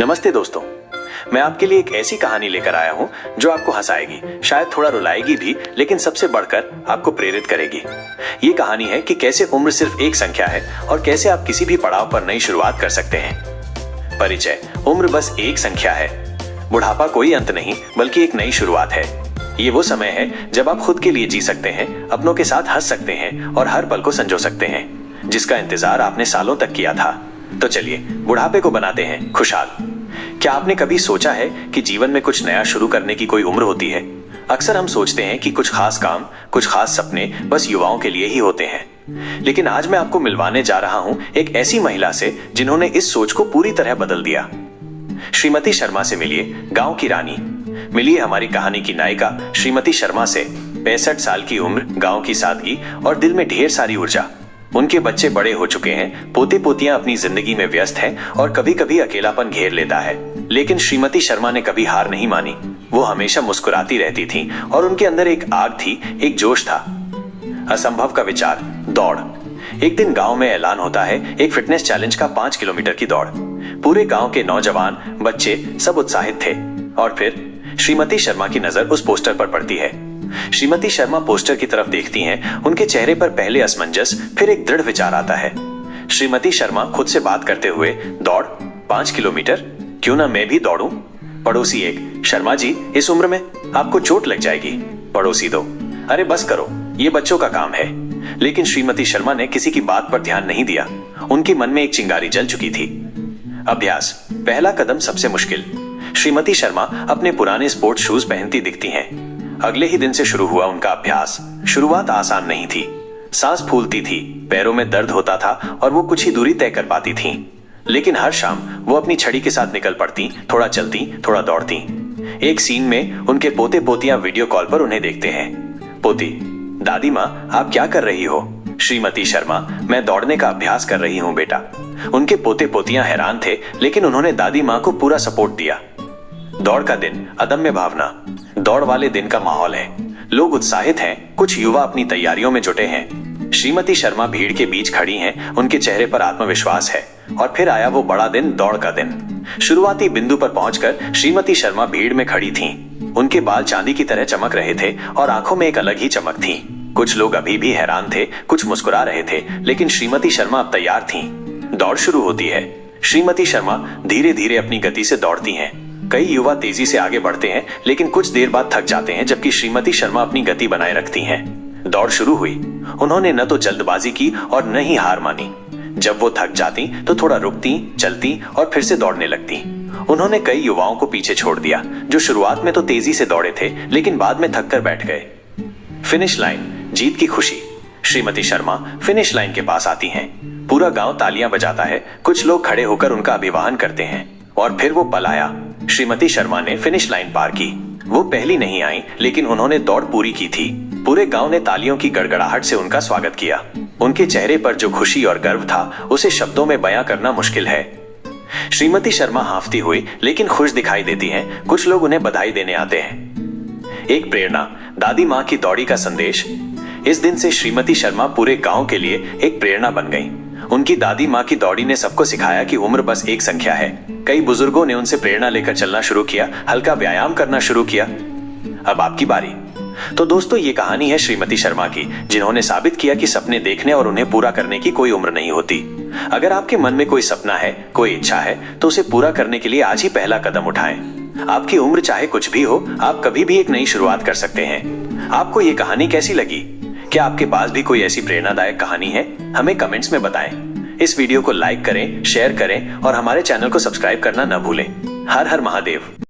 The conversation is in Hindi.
नमस्ते दोस्तों, मैं आपके लिए एक ऐसी कहानी लेकर आया हूं जो आपको हंसाएगी, शायद थोड़ा रुलाएगी भी, लेकिन सबसे बढ़कर आपको प्रेरित करेगी। ये कहानी है कि कैसे उम्र सिर्फ एक संख्या है और कैसे आप किसी भी पड़ाव पर नई शुरुआत कर सकते हैं। परिचय: उम्र बस एक संख्या है। बुढ़ापा कोई अंत नहीं, बल्कि एक नई शुरुआत है। ये वो समय है जब आप खुद के लिए जी सकते हैं, अपनों के साथ हंस सकते हैं और हर पल को संजो सकते हैं, जिसका इंतजार आपने सालों तक किया था। तो चलिए बुढ़ापे को बनाते हैं खुशहाल। क्या आपने कभी सोचा है कि जीवन में कुछ नया शुरू करने की कोई उम्र होती है? अक्सर हम सोचते हैं कि कुछ खास काम, कुछ खास सपने बस युवाओं के लिए ही होते हैं। लेकिन आज मैं आपको मिलवाने जा रहा हूं एक ऐसी महिला से जिन्होंने इस सोच को पूरी तरह बदल दिया। श्रीमती शर्मा से मिलिए, गांव की रानी। मिलिए हमारी कहानी की नायिका श्रीमती शर्मा से। 65 साल की उम्र, गांव की सादगी और दिल में ढेर सारी ऊर्जा। उनके बच्चे बड़े हो चुके हैं, पोते पोतियां अपनी जिंदगी में व्यस्त हैं और कभी कभी अकेलापन घेर लेता है। लेकिन श्रीमती शर्मा ने कभी हार नहीं मानी। वो हमेशा मुस्कुराती रहती थी और उनके अंदर एक आग थी, एक जोश था। असंभव का विचार, दौड़। एक दिन गांव में ऐलान होता है एक फिटनेस चैलेंज का 5 किलोमीटर की दौड़। पूरे गांव के नौजवान, बच्चे सब उत्साहित थे। और फिर श्रीमती शर्मा की नजर उस पोस्टर पर पड़ती है। श्रीमती शर्मा पोस्टर की तरफ देखती हैं। उनके चेहरे पर पहले असमंजस, फिर एक दृढ़ विचार आता है। श्रीमती शर्मा खुद से बात करते हुए, दौड़ 5 किलोमीटर, क्यों ना मैं भी दौड़ूं? पड़ोसी एक, शर्मा जी इस उम्र में आपको चोट लग जाएगी। पड़ोसी दो, अरे बस करो, ये बच्चों का काम है। लेकिन श्रीमती शर्मा ने किसी की बात पर ध्यान नहीं दिया। उनके मन में एक चिंगारी जल चुकी थी। अभ्यास, पहला कदम सबसे मुश्किल। श्रीमती शर्मा अपने पुराने स्पोर्ट्स शूज पहनती दिखती हैं। अगले ही दिन से शुरू हुआ उनका अभ्यास। शुरुआत आसान नहीं थी। सांस फूलती थी, पैरों में दर्द होता था और वो कुछ ही दूरी तय कर पाती थीं। लेकिन हर शाम वो अपनी छड़ी के साथ निकल पड़ती, थोड़ा चलती, थोड़ा दौड़ती। एक सीन में उनके पोते पोतियां वीडियो कॉल पर उन्हें देखते हैं। पोती, दादी माँ आप क्या कर रही हो? श्रीमती शर्मा, मैं दौड़ने का अभ्यास कर रही हूँ बेटा। उनके पोते पोतियां हैरान थे, लेकिन उन्होंने दादी माँ को पूरा सपोर्ट दिया। दौड़ का दिन, अदम्य भावना। दौड़ वाले दिन का माहौल है। लोग उत्साहित हैं, कुछ युवा अपनी तैयारियों में जुटे हैं। श्रीमती शर्मा भीड़ के बीच खड़ी हैं, उनके चेहरे पर आत्मविश्वास है। और फिर आया वो बड़ा दिन, दौड़ का दिन। शुरुआती बिंदु पर पहुंचकर श्रीमती शर्मा भीड़ में खड़ी थीं। उनके बाल चांदी की तरह चमक रहे थे और आंखों में एक अलग ही चमक थी। कुछ लोग अभी भी हैरान थे, कुछ मुस्कुरा रहे थे, लेकिन श्रीमती शर्मा अब तैयार थीं। दौड़ शुरू होती है। श्रीमती शर्मा धीरे धीरे अपनी गति से दौड़ती हैं। कई युवा तेजी से आगे बढ़ते हैं, लेकिन कुछ देर बाद थक जाते हैं, जबकि श्रीमती शर्मा अपनी गति बनाए रखती हैं। दौड़ शुरू हुई। उन्होंने न तो जल्दबाजी की और न ही हार मानी। जब वो थक जाती तो थोड़ा रुकती, चलती और फिर से दौड़ने लगती। उन्होंने कई युवाओं को पीछे छोड़ दिया, जो शुरुआत में तो तेजी से दौड़े थे, लेकिन बाद में थक कर बैठ गए। फिनिश लाइन, जीत की खुशी। श्रीमती शर्मा फिनिश लाइन के पास आती हैं। पूरा गांव तालियां बजाता है। कुछ लोग खड़े होकर उनका अभिवादन करते हैं। और फिर वो पल आया। श्रीमती शर्मा ने फिनिश लाइन पार की। वो पहली नहीं आई, लेकिन उन्होंने दौड़ पूरी की थी। पूरे गांव ने तालियों की गड़गड़ाहट से उनका स्वागत किया। उनके चेहरे पर जो खुशी और गर्व था, उसे शब्दों में बयां करना मुश्किल है। श्रीमती शर्मा हांफती हुई लेकिन खुश दिखाई देती हैं। कुछ लोग उन्हें बधाई देने आते हैं। एक प्रेरणा, दादी माँ की दौड़ी का संदेश। इस दिन से श्रीमती शर्मा पूरे गांव के लिए एक प्रेरणा बन गई। उनकी दादी माँ की दौड़ी ने सबको सिखाया कि उम्र बस एक संख्या है। कई बुजुर्गों ने उनसे प्रेरणा लेकर चलना शुरू किया, हल्का व्यायाम करना शुरू किया। अब आपकी बारी। तो दोस्तों, ये कहानी है श्रीमती शर्मा की, जिन्होंने साबित किया कि सपने देखने और उन्हें पूरा करने की कोई उम्र नहीं होती। अगर आपके मन में कोई सपना है, कोई इच्छा है, तो उसे पूरा करने के लिए आज ही पहला कदम उठाएं। आपकी उम्र चाहे कुछ भी हो, आप कभी भी एक नई शुरुआत कर सकते हैं। आपको ये कहानी कैसी लगी? क्या आपके पास भी कोई ऐसी प्रेरणादायक कहानी है? हमें कमेंट्स में बताएं। इस वीडियो को लाइक करें, शेयर करें और हमारे चैनल को सब्सक्राइब करना न भूलें। हर हर महादेव।